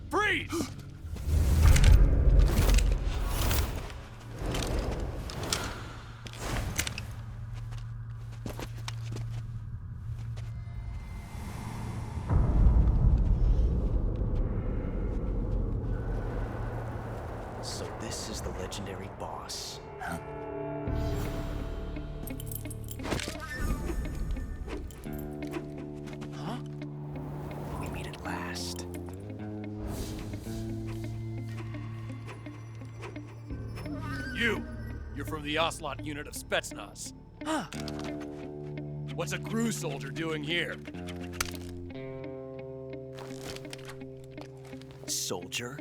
Freeze! So this is the legendary boss. Huh? We meet at last. You're from the Ocelot unit of Spetsnaz. Huh. What's a crew soldier doing here? Soldier?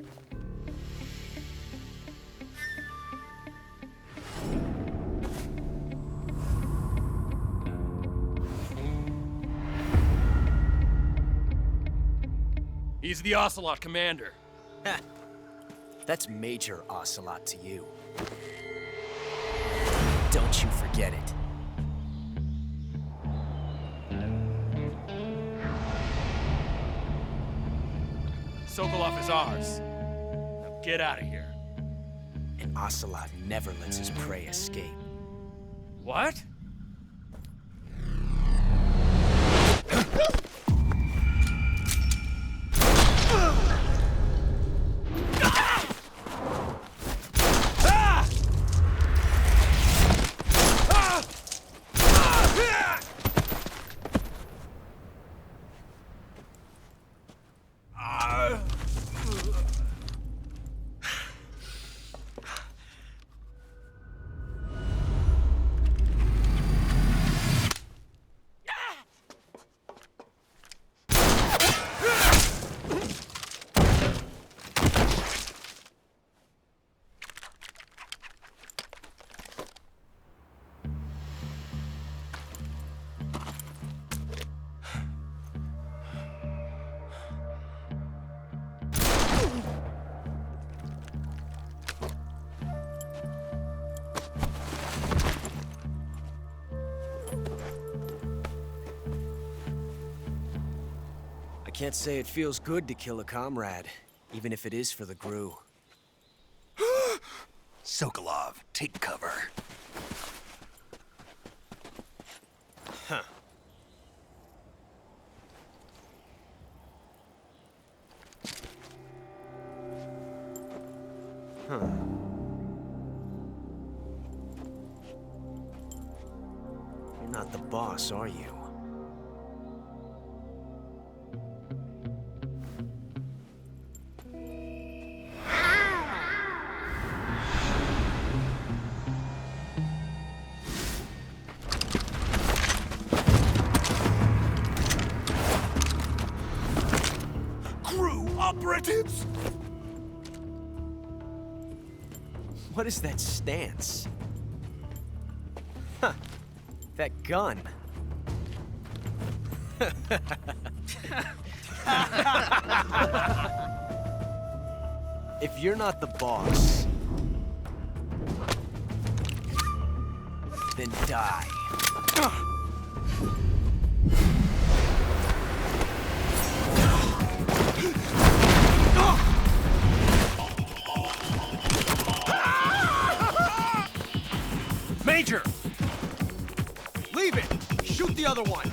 He's the Ocelot commander. Ha! That's Major Ocelot to you. Don't you forget it. Sokolov is ours. Now get out of here. And Ocelot never lets his prey escape. What? I can't say it feels good to kill a comrade, even if it is for the GRU. Sokolov, take cover. Huh. Huh. You're not the boss, are you? Operatives? What is that stance? Huh. That gun. If you're not the boss, then die. Major! Leave it! Shoot the other one!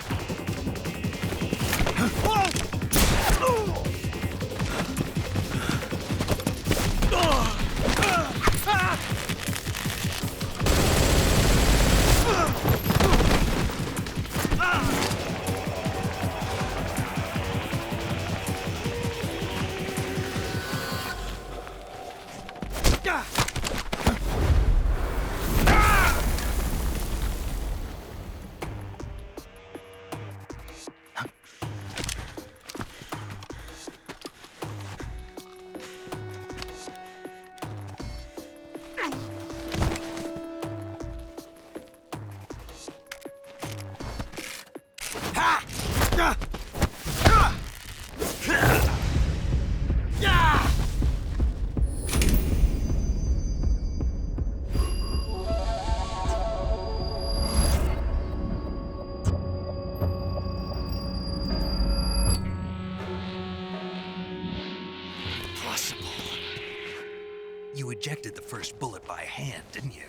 You ejected the first bullet by hand, didn't you?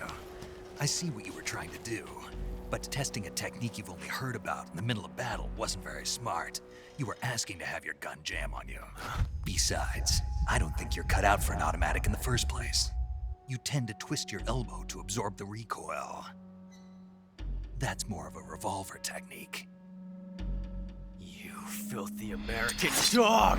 I see what you were trying to do. But testing a technique you've only heard about in the middle of battle wasn't very smart. You were asking to have your gun jam on you. Besides, I don't think you're cut out for an automatic in the first place. You tend to twist your elbow to absorb the recoil. That's more of a revolver technique. You filthy American dog!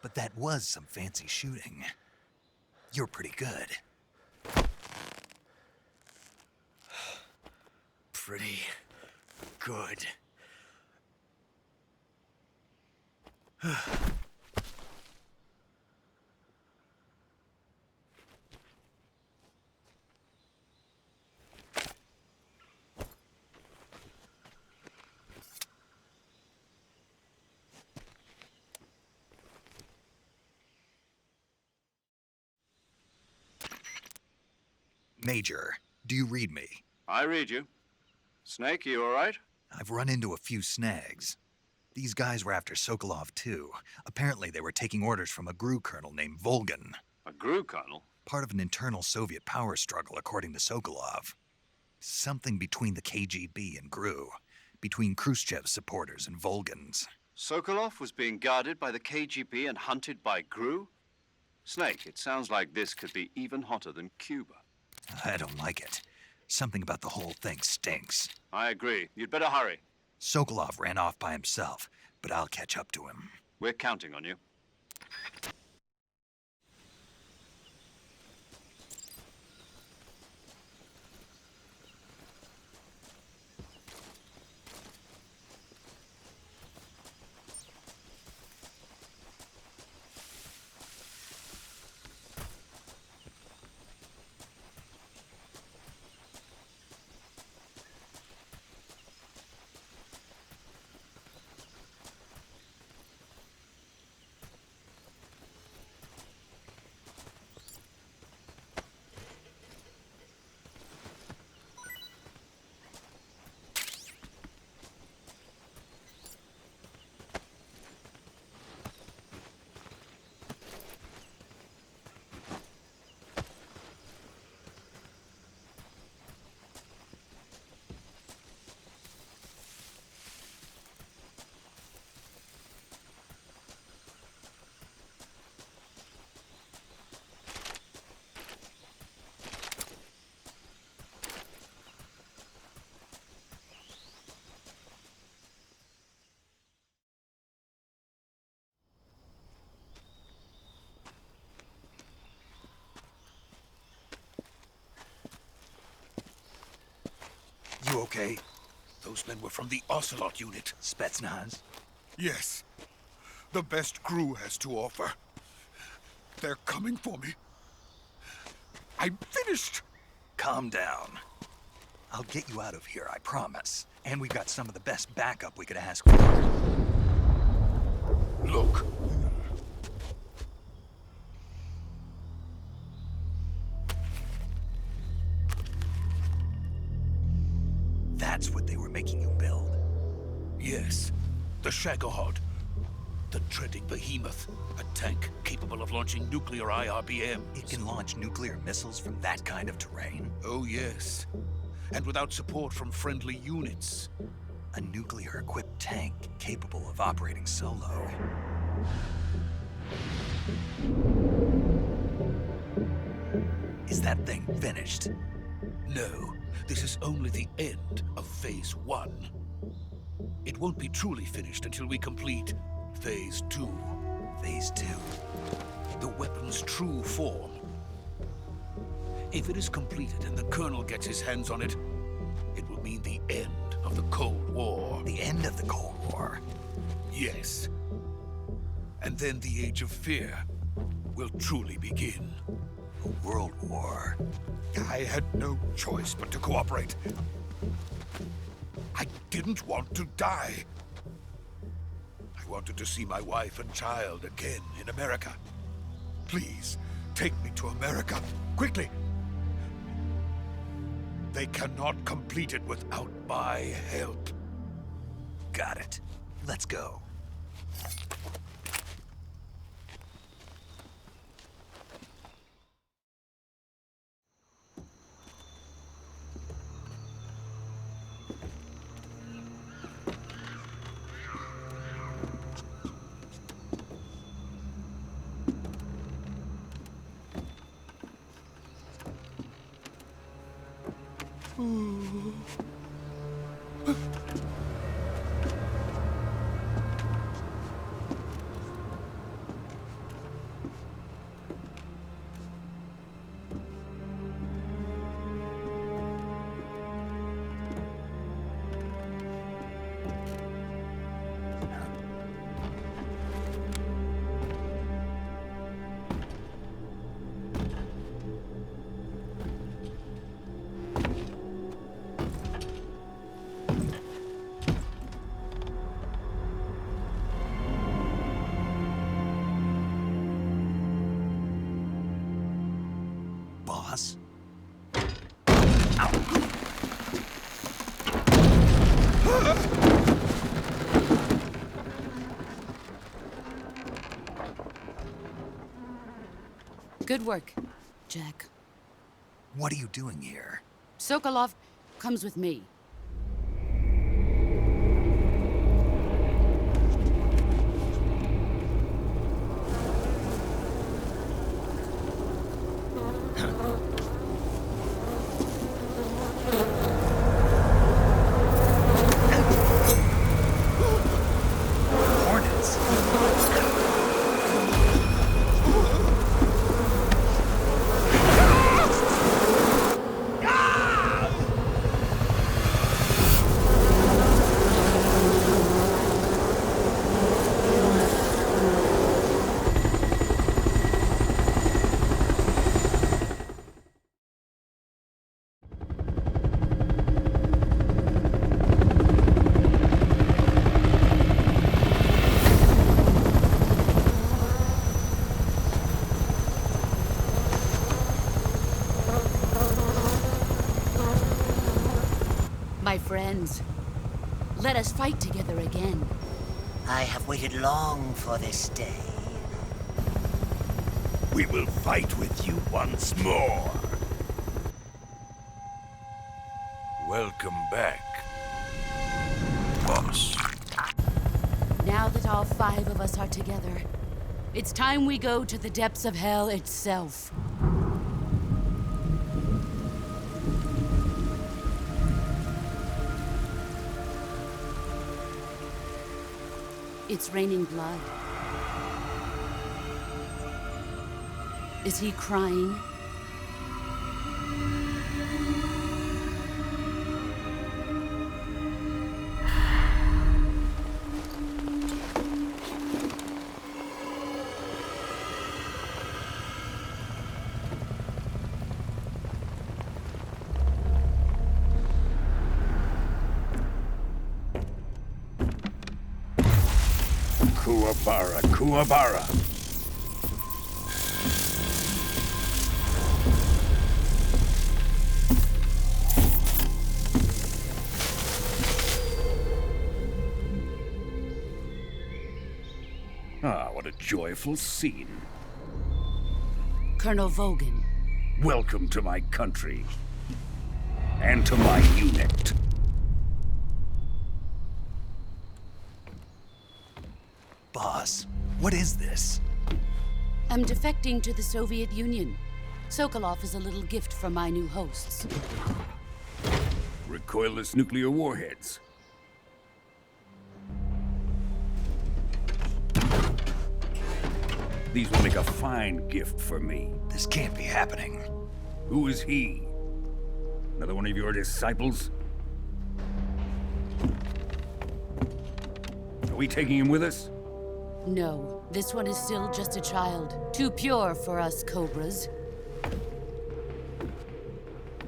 But that was some fancy shooting. You're pretty good. Pretty good. Major, do you read me? I read you. Snake, you all right? I've run into a few snags. These guys were after Sokolov too. Apparently they were taking orders from a GRU colonel named Volgan. A GRU colonel? Part of an internal Soviet power struggle, according to Sokolov. Something between the KGB and GRU. Between Khrushchev's supporters and Volgan's. Sokolov was being guarded by the KGB and hunted by GRU? Snake, it sounds like this could be even hotter than Cuba. I don't like it. Something about the whole thing stinks. I agree. You'd better hurry. Sokolov ran off by himself, but I'll catch up to him. We're counting on you. You okay? Those men were from the Ocelot unit. Spetsnaz? Yes. The best GRU has to offer. They're coming for me. I'm finished. Calm down. I'll get you out of here, I promise. And we got some of the best backup we could ask for. Look. That's what they were making you build. Yes. The Shagohod. The dreaded behemoth. A tank capable of launching nuclear IRBMs. It can launch nuclear missiles from that kind of terrain? Oh, yes. And without support from friendly units. A nuclear-equipped tank capable of operating solo. Is that thing finished? No. This is only the end of Phase 1. It won't be truly finished until we complete Phase 2. Phase 2? The weapon's true form. If it is completed and the Colonel gets his hands on it, it will mean the end of the Cold War. The end of the Cold War? Yes. And then the Age of Fear will truly begin. A world war? I had no choice but to cooperate. I didn't want to die. I wanted to see my wife and child again in America. Please, Take me to America, quickly! They cannot complete it without my help. Got it. Let's go. Boss? Good work, Jack. What are you doing here? Sokolov comes with me. Hornets? My friends, let us fight together again. I have waited long for this day. We will fight with you once more. Welcome back, boss. Now that all 5 of us are together, it's time we go to the depths of hell itself. It's raining blood. Is he crying? Kuwabara, Kuwabara. Ah, what a joyful scene. Colonel Vogan. Welcome to my country. And to my unit. Boss, what is this? I'm defecting to the Soviet Union. Sokolov is a little gift from my new hosts. Recoilless nuclear warheads. These will make a fine gift for me. This can't be happening. Who is he? Another one of your disciples? Are we taking him with us? No, this one is still just a child. Too pure for us Cobras.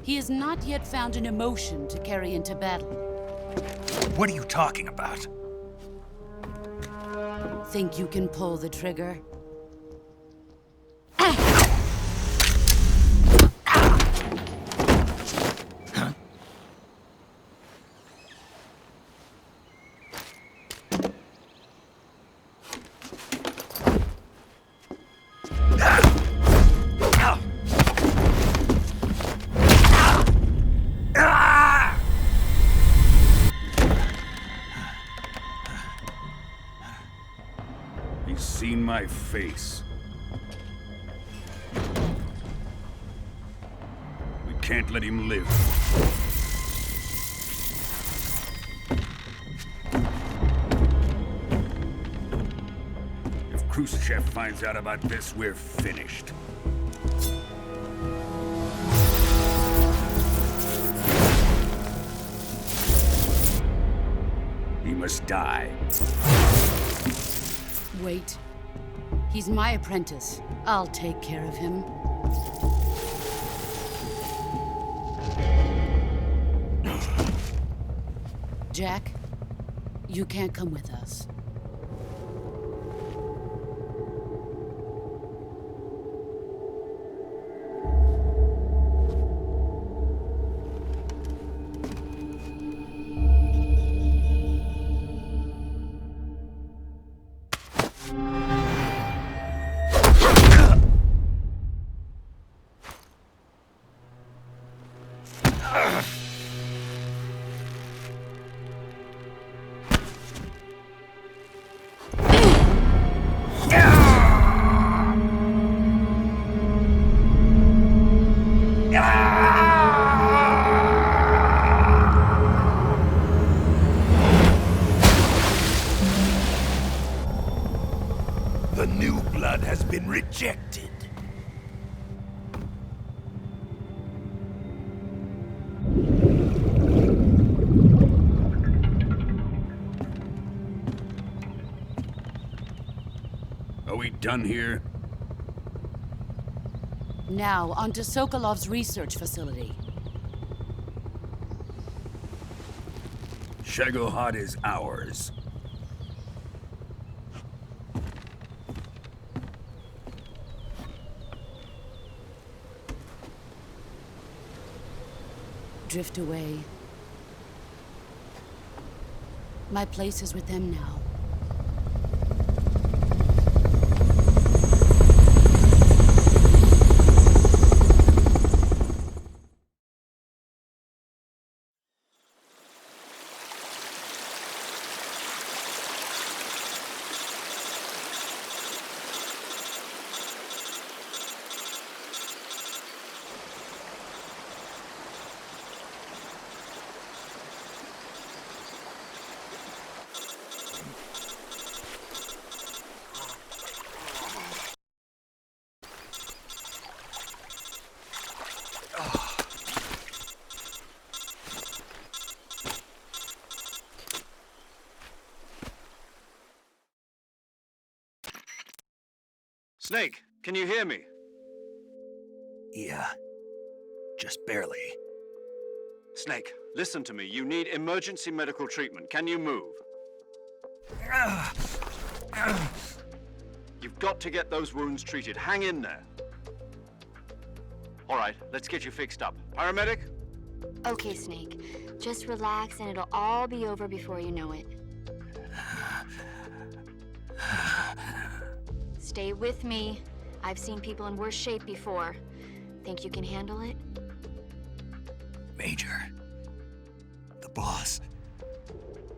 He has not yet found an emotion to carry into battle. What are you talking about? Think you can pull the trigger? seen my face. We can't let him live. If Khrushchev finds out about this, we're finished. He must die. Wait. He's my apprentice. I'll take care of him. Jack, you can't come with us. The new blood has been rejected. Are we done here? Now, onto Sokolov's research facility. Shagohod is ours. Drift away. My place is with them now. Snake, can you hear me? Yeah. Just barely. Snake, listen to me. You need emergency medical treatment. Can you move? You've got to get those wounds treated. Hang in there. All right, let's get you fixed up. Paramedic? Okay, Snake. Just relax and it'll all be over before you know it. Stay with me. I've seen people in worse shape before. Think you can handle it? Major. The boss.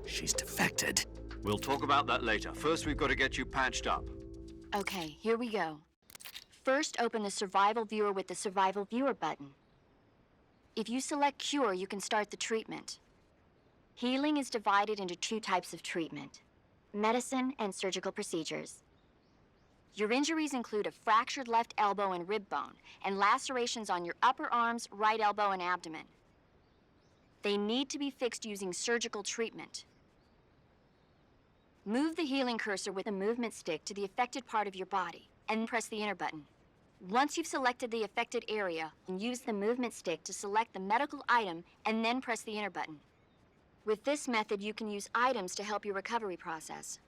She's defected. We'll talk about that later. First, we've got to get you patched up. Okay, here we go. First, open the Survival Viewer with the Survival Viewer button. If you select Cure, you can start the treatment. Healing is divided into two types of treatment: medicine and surgical procedures. Your injuries include a fractured left elbow and rib bone, and lacerations on your upper arms, right elbow, and abdomen. They need to be fixed using surgical treatment. Move the healing cursor with a movement stick to the affected part of your body, and press the enter button. Once you've selected the affected area, use the movement stick to select the medical item, and then press the enter button. With this method, you can use items to help your recovery process.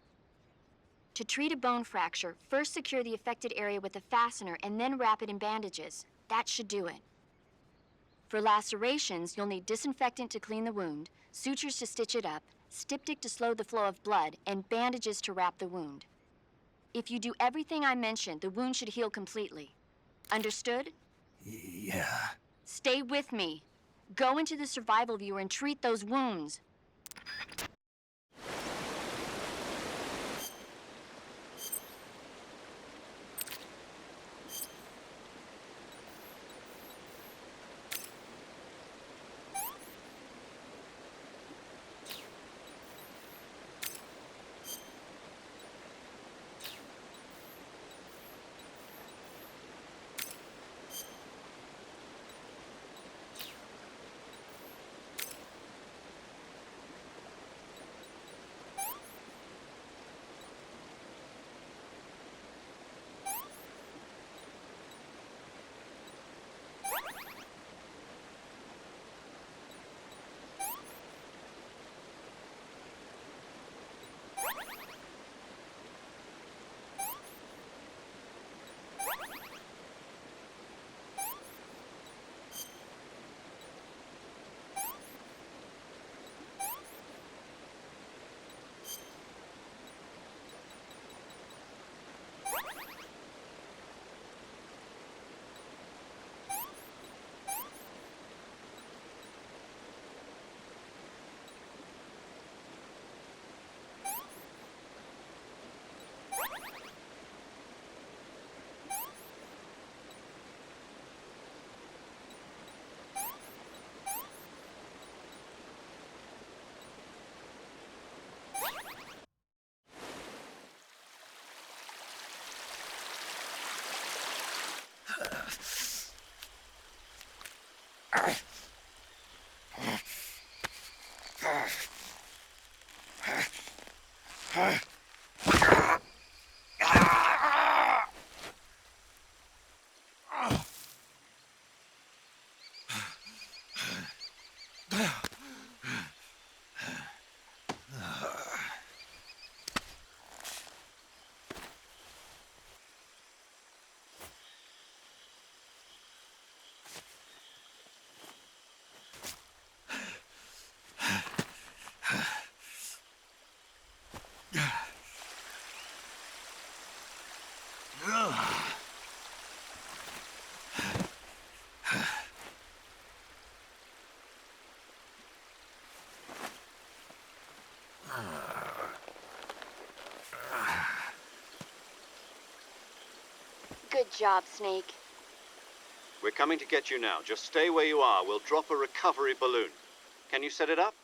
To treat a bone fracture, first secure the affected area with a fastener and then wrap it in bandages. That should do it. For lacerations, you'll need disinfectant to clean the wound, sutures to stitch it up, styptic to slow the flow of blood, and bandages to wrap the wound. If you do everything I mentioned, the wound should heal completely. Understood? Yeah. Stay with me. Go into the Survival Viewer and treat those wounds. Good job, Snake. We're coming to get you now. Just stay where you are. We'll drop a recovery balloon. Can you set it up?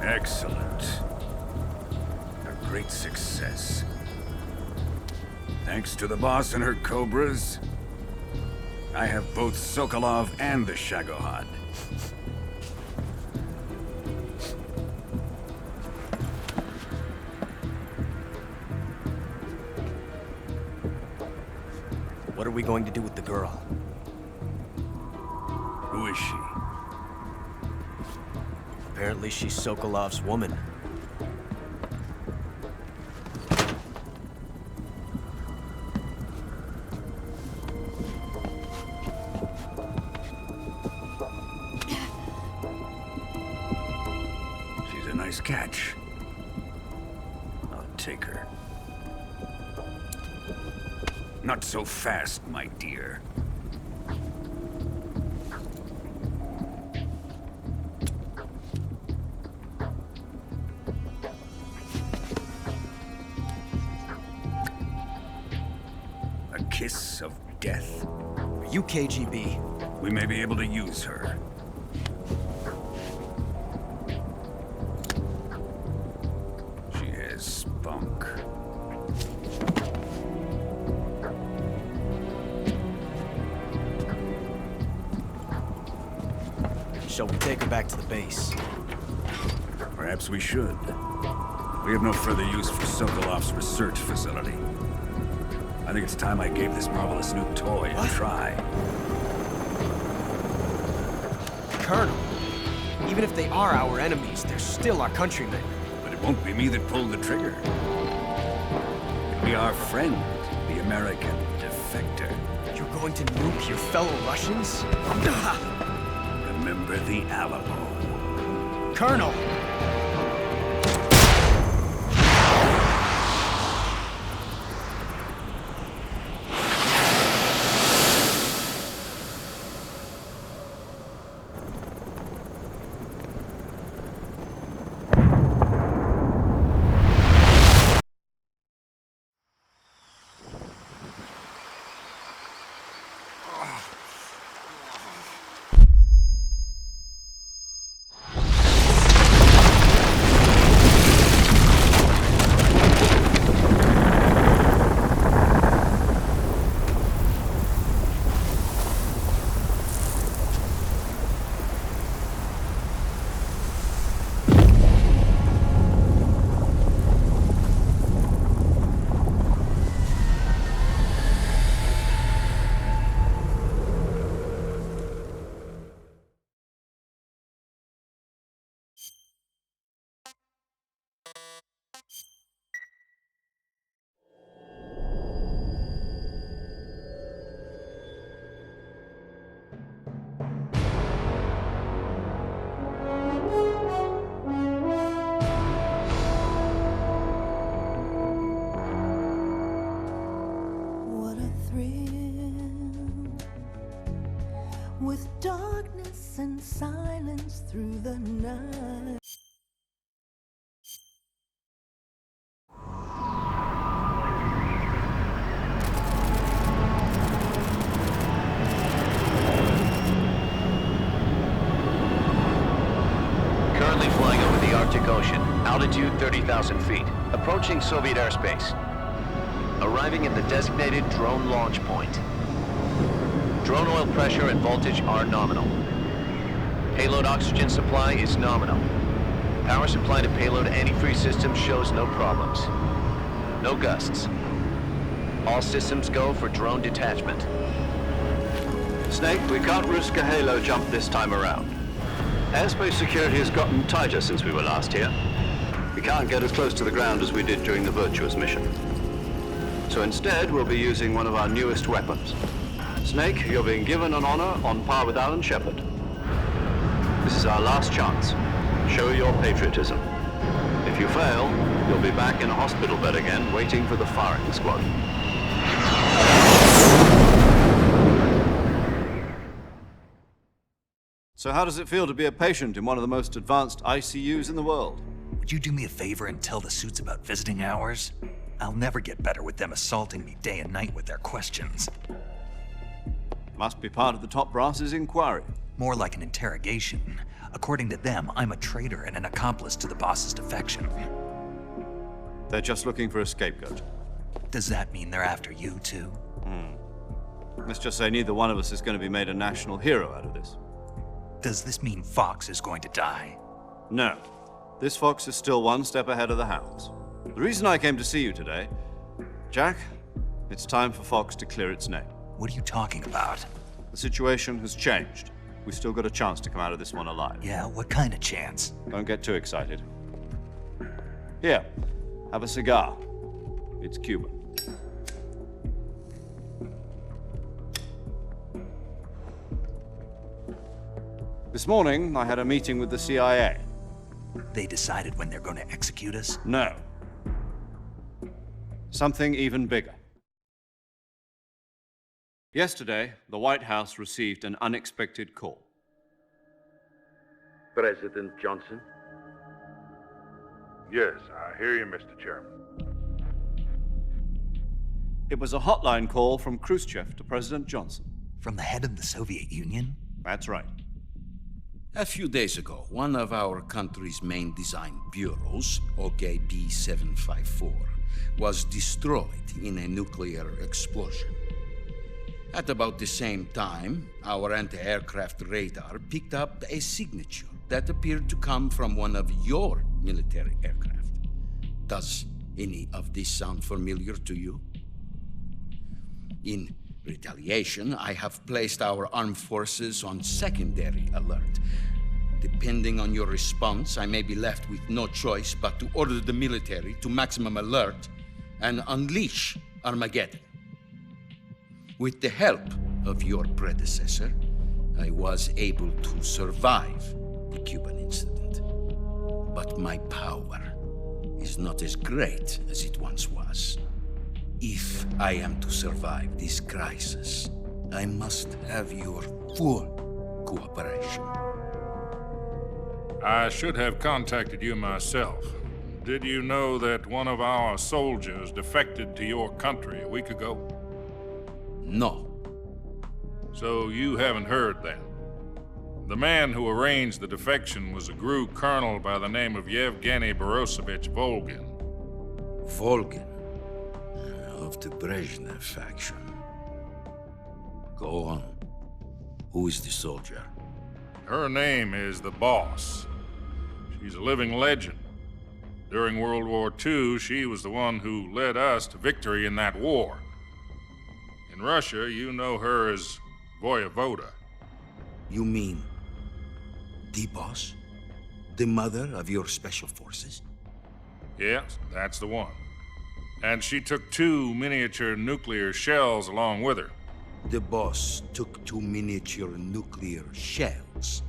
Excellent. A great success. Thanks to the boss and her cobras, I have both Sokolov and the Shagohod. What are we going to do with the girl? Who is she? Apparently she's Sokolov's woman. She's a nice catch. I'll take her. Not so fast, my dear. A kiss of death? Are you KGB? We may be able to use her. She has spunk. Shall we take her back to the base? Perhaps we should. We have no further use for Sokolov's research facility. I think it's time I gave this marvelous new toy a try. Colonel, even if they are our enemies, they're still our countrymen. But it won't be me that pulled the trigger. It'll be our friend, the American defector. You're going to nuke your fellow Russians? Remember the Alamo. Colonel! What a thrill, with darkness and silence through the night. Currently flying over the Arctic Ocean, altitude 30,000 feet, approaching Soviet airspace. Arriving at the designated drone launch point. Drone oil pressure and voltage are nominal. Payload oxygen supply is nominal. Power supply to payload antifreeze system shows no problems. No gusts. All systems go for drone detachment. Snake, we can't risk a halo jump this time around. Airspace security has gotten tighter since we were last here. We can't get as close to the ground as we did during the Virtuous mission. So instead, we'll be using one of our newest weapons. Snake, you're being given an honor on par with Alan Shepard. This is our last chance. Show your patriotism. If you fail, you'll be back in a hospital bed again, waiting for the firing squad. So how does it feel to be a patient in one of the most advanced ICUs in the world? Would you do me a favor and tell the suits about visiting hours? I'll never get better with them assaulting me day and night with their questions. Must be part of the top brass's inquiry. More like an interrogation. According to them, I'm a traitor and an accomplice to the boss's defection. They're just looking for a scapegoat. Does that mean they're after you, too? Let's just say neither one of us is going to be made a national hero out of this. Does this mean Fox is going to die? No. This fox is still one step ahead of the hounds. The reason I came to see you today, Jack, it's time for Fox to clear its name. What are you talking about? The situation has changed. We've still got a chance to come out of this one alive. Yeah, what kind of chance? Don't get too excited. Here, have a cigar. It's Cuban. This morning, I had a meeting with the CIA. They decided when they're going to execute us? No. Something even bigger. Yesterday, the White House received an unexpected call. President Johnson? Yes, I hear you, Mr. Chairman. It was a hotline call from Khrushchev to President Johnson. From the head of the Soviet Union? That's right. A few days ago, one of our country's main design bureaus, OKB 754, was destroyed in a nuclear explosion. At about the same time, our anti-aircraft radar picked up a signature that appeared to come from one of your military aircraft. Does any of this sound familiar to you? In retaliation, I have placed our armed forces on secondary alert. Depending on your response, I may be left with no choice but to order the military to maximum alert and unleash Armageddon. With the help of your predecessor, I was able to survive the Cuban incident. But my power is not as great as it once was. If I am to survive this crisis, I must have your full cooperation. I should have contacted you myself. Did you know that one of our soldiers defected to your country a week ago? No. So you haven't heard then. The man who arranged the defection was a GRU colonel by the name of Yevgeny Borosovich Volgin. Volgin? Of the Brezhnev faction. Go on. Who is the soldier? Her name is the Boss. She's a living legend. During World War II, she was the one who led us to victory in that war. In Russia, you know her as Voyevoda. You mean the Boss? The mother of your special forces? Yes, that's the one. And she took 2 miniature nuclear shells along with her. The Boss took 2 miniature nuclear shells.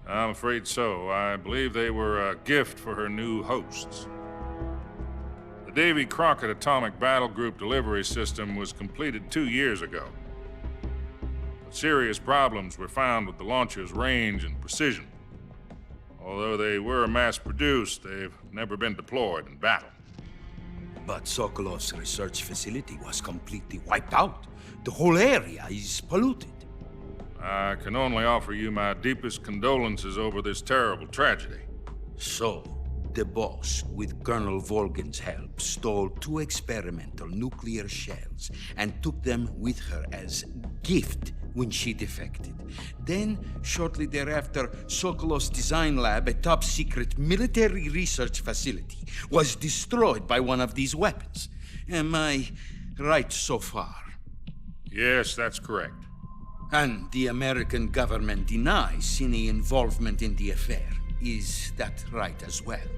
I'm afraid so. I believe they were a gift for her new hosts. The Davy Crockett Atomic Battle Group delivery system was completed 2 years ago. But serious problems were found with the launcher's range and precision. Although they were mass-produced, they've never been deployed in battle. But Sokolov's research facility was completely wiped out. The whole area is polluted. I can only offer you my deepest condolences over this terrible tragedy. So, the Boss, with Colonel Volgin's help, stole 2 experimental nuclear shells and took them with her as gift when she defected. Then, shortly thereafter, Sokolov's design lab, a top-secret military research facility, was destroyed by one of these weapons. Am I right so far? Yes, that's correct. And the American government denies any involvement in the affair. Is that right as well?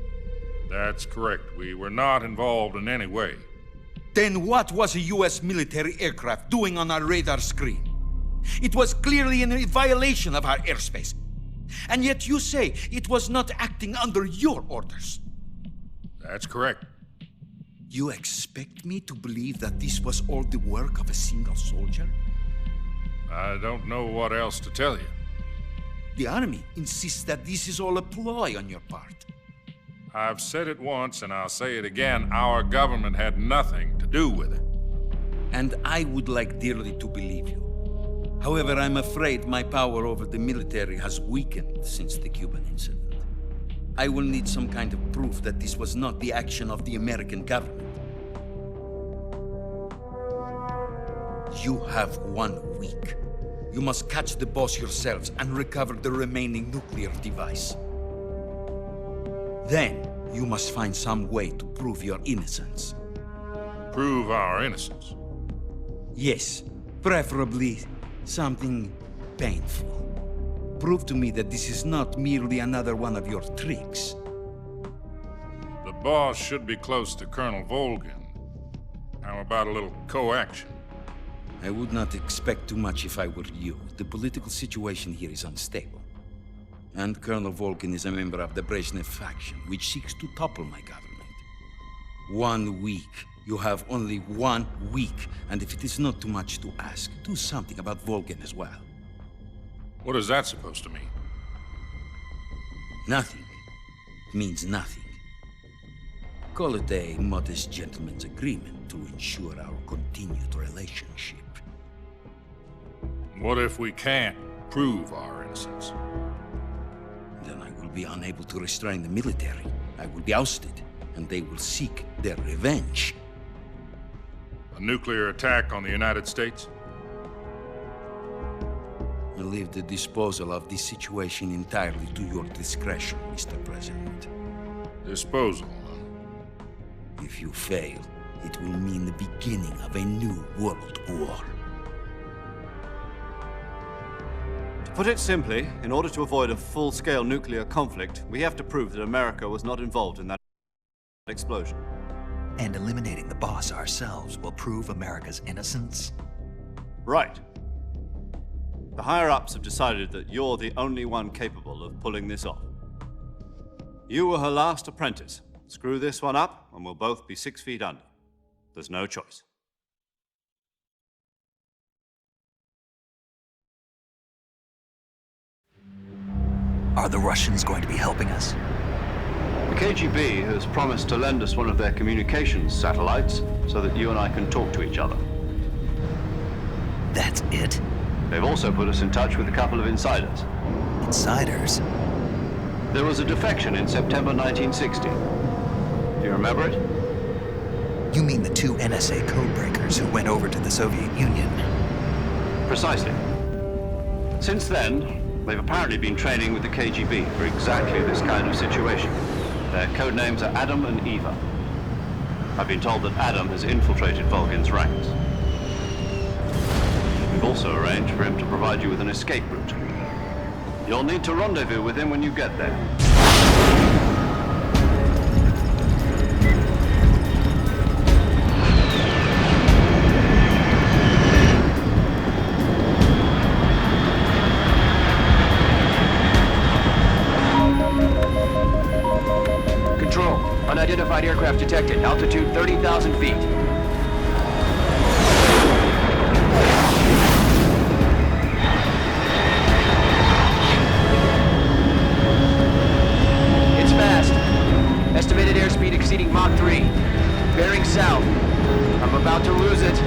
That's correct. We were not involved in any way. Then what was a U.S. military aircraft doing on our radar screen? It was clearly in violation of our airspace. And yet you say it was not acting under your orders. That's correct. You expect me to believe that this was all the work of a single soldier? I don't know what else to tell you. The Army insists that this is all a ploy on your part. I've said it once and I'll say it again. Our government had nothing to do with it. And I would like dearly to believe you. However, I'm afraid my power over the military has weakened since the Cuban incident. I will need some kind of proof that this was not the action of the American government. You have 1 week. You must catch the Boss yourselves and recover the remaining nuclear device. Then, you must find some way to prove your innocence. Prove our innocence? Yes, preferably something painful. Prove to me that this is not merely another one of your tricks. The Boss should be close to Colonel Volgin. How about a little co-action? I would not expect too much if I were you. The political situation here is unstable. And Colonel Volgin is a member of the Brezhnev faction, which seeks to topple my government. 1 week. You have only 1 week. And if it is not too much to ask, do something about Volgin as well. What is that supposed to mean? Nothing. It means nothing. Call it a modest gentleman's agreement to ensure our continued relationship. What if we can't prove our innocence? Then I will be unable to restrain the military. I will be ousted, and they will seek their revenge. A nuclear attack on the United States? I leave the disposal of this situation entirely to your discretion, Mr. President. Disposal, huh? If you fail, it will mean the beginning of a new world war. To put it simply, in order to avoid a full-scale nuclear conflict, we have to prove that America was not involved in that explosion. And eliminating the Boss ourselves will prove America's innocence? Right. The higher-ups have decided that you're the only one capable of pulling this off. You were her last apprentice. Screw this one up, and we'll both be 6 feet under. There's no choice. Are the Russians going to be helping us? The KGB has promised to lend us one of their communications satellites so that you and I can talk to each other. That's it? They've also put us in touch with a couple of insiders. Insiders? There was a defection in September 1960. Do you remember it? You mean the 2 NSA codebreakers who went over to the Soviet Union? Precisely. Since then, they've apparently been training with the KGB for exactly this kind of situation. Their code names are Adam and Eva. I've been told that Adam has infiltrated Volgin's ranks. We've also arranged for him to provide you with an escape route. You'll need to rendezvous with him when you get there. Control, unidentified aircraft detected. Altitude 30,000 feet. It's fast. Estimated airspeed exceeding Mach 3. Bearing south. I'm about to lose it.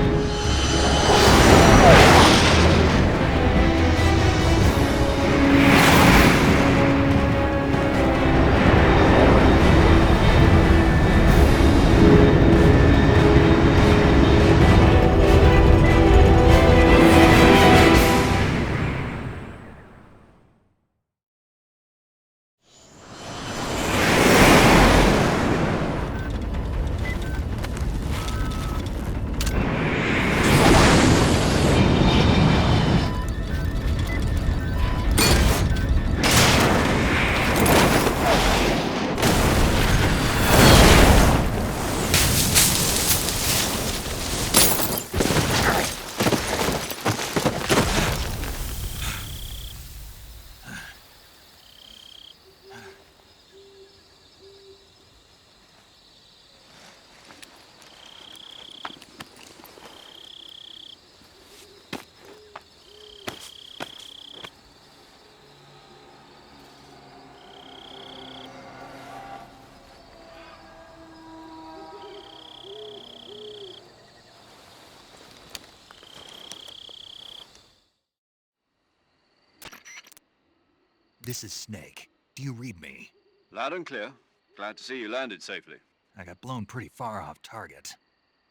This is Snake. Do you read me? Loud and clear. Glad to see you landed safely. I got blown pretty far off target.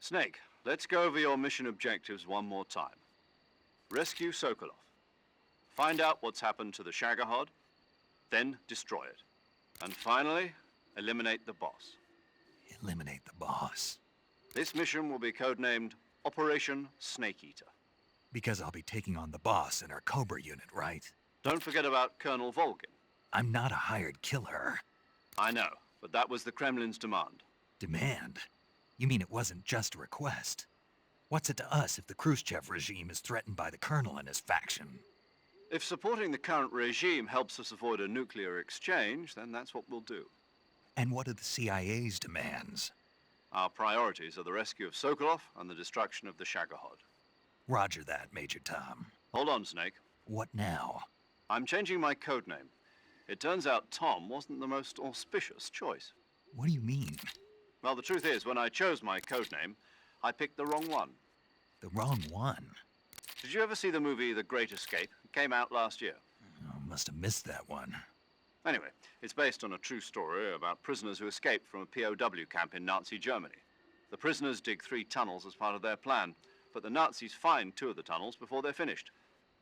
Snake, let's go over your mission objectives one more time. Rescue Sokolov. Find out what's happened to the Shagohod, then destroy it. And finally, eliminate the boss. Eliminate the boss. This mission will be codenamed Operation Snake Eater. Because I'll be taking on the boss in our Cobra unit, right? Don't forget about Colonel Volgin. I'm not a hired killer. I know, but that was the Kremlin's demand. Demand? You mean it wasn't just a request? What's it to us if the Khrushchev regime is threatened by the Colonel and his faction? If supporting the current regime helps us avoid a nuclear exchange, then that's what we'll do. And what are the CIA's demands? Our priorities are the rescue of Sokolov and the destruction of the Shagohod. Roger that, Major Tom. Hold on, Snake. What now? I'm changing my codename. It turns out Tom wasn't the most auspicious choice. What do you mean? Well, the truth is, when I chose my codename, I picked the wrong one. The wrong one? Did you ever see the movie The Great Escape? It came out last year. Oh, must have missed that one. Anyway, it's based on a true story about prisoners who escaped from a POW camp in Nazi Germany. The prisoners dig 3 tunnels as part of their plan, but the Nazis find 2 of the tunnels before they're finished.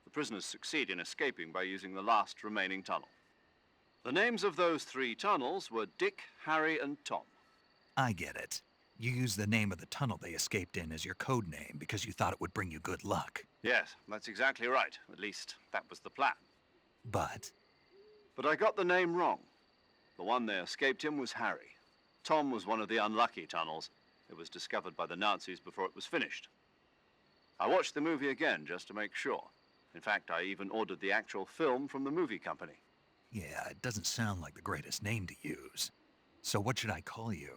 The prisoners succeed in escaping by using the last remaining tunnel. The names of those 3 tunnels were Dick, Harry, and Tom. I get it. You used the name of the tunnel they escaped in as your code name because you thought it would bring you good luck. Yes, that's exactly right. At least, that was the plan. But I got the name wrong. The one they escaped in was Harry. Tom was one of the unlucky tunnels. It was discovered by the Nazis before it was finished. I watched the movie again just to make sure. In fact, I even ordered the actual film from the movie company. Yeah, it doesn't sound like the greatest name to use. So what should I call you?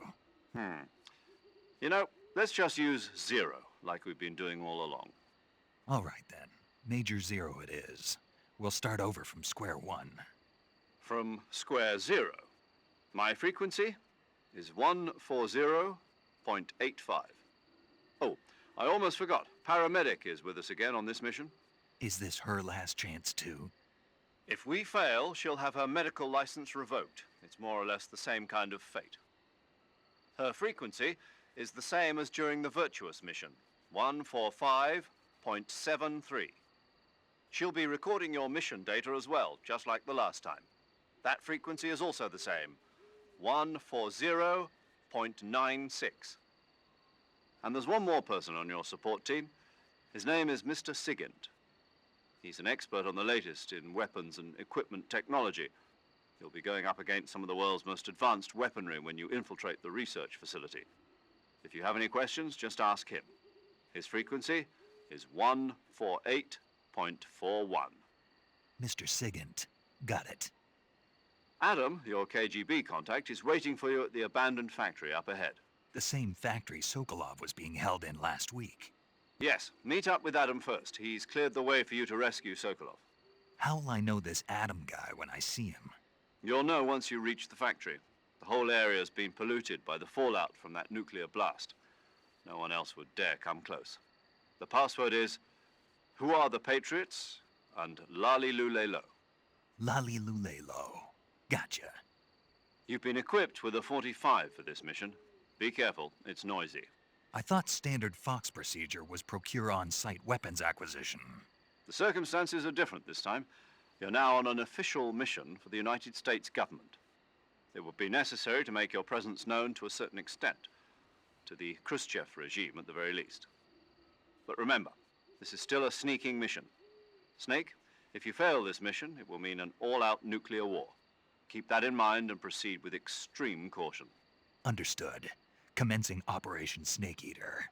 You know, let's just use Zero, like we've been doing all along. All right then. Major Zero it is. We'll start over from square one. From square zero. My frequency is 140.85. Oh, I almost forgot. Paramedic is with us again on this mission. Is this her last chance too? If we fail, she'll have her medical license revoked. It's more or less the same kind of fate. Her frequency is the same as during the Virtuous mission, 145.73. She'll be recording your mission data as well, just like the last time. That frequency is also the same, 140.96. And there's one more person on your support team. His name is Mr. Sigint. He's an expert on the latest in weapons and equipment technology. You'll be going up against some of the world's most advanced weaponry when you infiltrate the research facility. If you have any questions, just ask him. His frequency is 148.41. Mr. Sigint. Got it. Adam, your KGB contact, is waiting for you at the abandoned factory up ahead. The same factory Sokolov was being held in last week. Yes, meet up with Adam first. He's cleared the way for you to rescue Sokolov. How will I know this Adam guy when I see him? You'll know once you reach the factory. The whole area's been polluted by the fallout from that nuclear blast. No one else would dare come close. The password is, "Who are the Patriots?" and "Lali Lule Lo." Lali Lule Lo. Gotcha. You've been equipped with a 45 for this mission. Be careful, it's noisy. I thought standard Fox procedure was procure on-site weapons acquisition. The circumstances are different this time. You're now on an official mission for the United States government. It would be necessary to make your presence known to a certain extent, to the Khrushchev regime at the very least. But remember, this is still a sneaking mission. Snake, if you fail this mission, it will mean an all-out nuclear war. Keep that in mind and proceed with extreme caution. Understood. Commencing Operation Snake Eater.